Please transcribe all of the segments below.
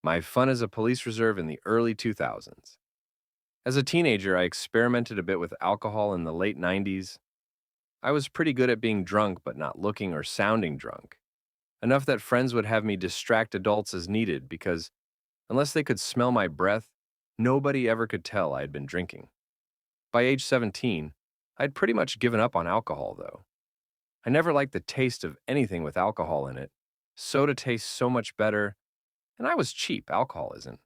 my fun as a police reserve in the early 2000s. As a teenager, I experimented a bit with alcohol in the late 90s. I was pretty good at being drunk but not looking or sounding drunk, enough that friends would have me distract adults as needed because, unless they could smell my breath, nobody ever could tell I had been drinking. By age 17, I'd pretty much given up on alcohol, though. I never liked the taste of anything with alcohol in it. Soda tastes so much better, and I was cheap, alcohol isn't.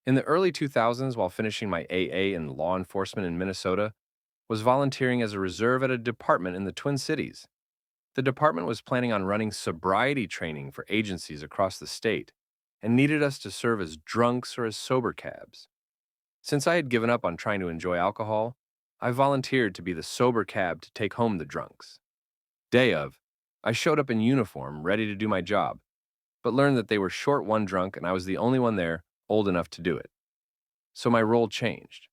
In the early 2000s, while finishing my AA in law enforcement in Minnesota, was volunteering as a reserve at a department in the Twin Cities. The department was planning on running sobriety training for agencies across the state and needed us to serve as drunks or as sober cabs. Since I had given up on trying to enjoy alcohol, I volunteered to be the sober cab to take home the drunks. Day of, I showed up in uniform, ready to do my job, but learned that they were short one drunk and I was the only one there old enough to do it. So my role changed.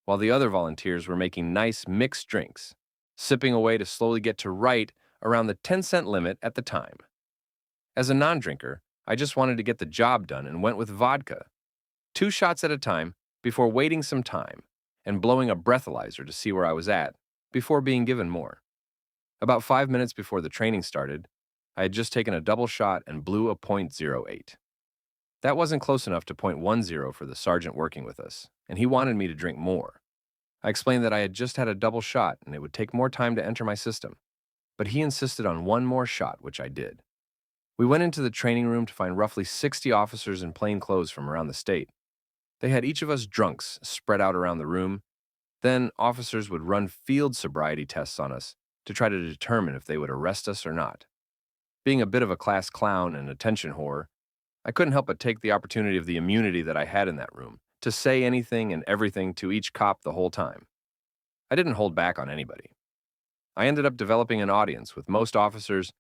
While the other volunteers were making nice mixed drinks, sipping away to slowly get to right around the 10-cent limit at the time. As a non-drinker, I just wanted to get the job done and went with vodka, 2 shots at a time before waiting some time and blowing a breathalyzer to see where I was at before being given more. About 5 minutes before the training started, I had just taken a double shot and blew a .08. That wasn't close enough to .10 for the sergeant working with us, and he wanted me to drink more. I explained that I had just had a double shot and it would take more time to enter my system, but he insisted on one more shot, which I did. We went into the training room to find roughly 60 officers in plain clothes from around the state. They had each of us drunks spread out around the room. Then officers would run field sobriety tests on us to try to determine if they would arrest us or not. Being a bit of a class clown and attention whore, I couldn't help but take the opportunity of the immunity that I had in that room to say anything and everything to each cop the whole time. I didn't hold back on anybody. I ended up developing an audience with most officers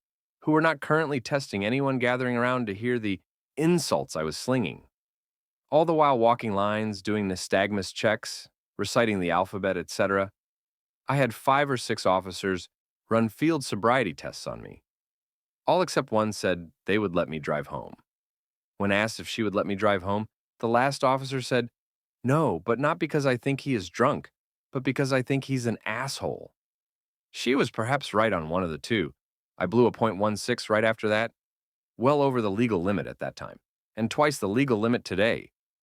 who were not currently testing anyone gathering around to hear the insults I was slinging. All the while walking lines, doing nystagmus checks, reciting the alphabet, etc., I had 5 or 6 officers run field sobriety tests on me. All except one said they would let me drive home. When asked if she would let me drive home, the last officer said, "No, but not because I think he is drunk, but because I think he's an asshole." She was perhaps right on one of the two. I blew a .16 right after that, well over the legal limit at that time, and twice the legal limit today.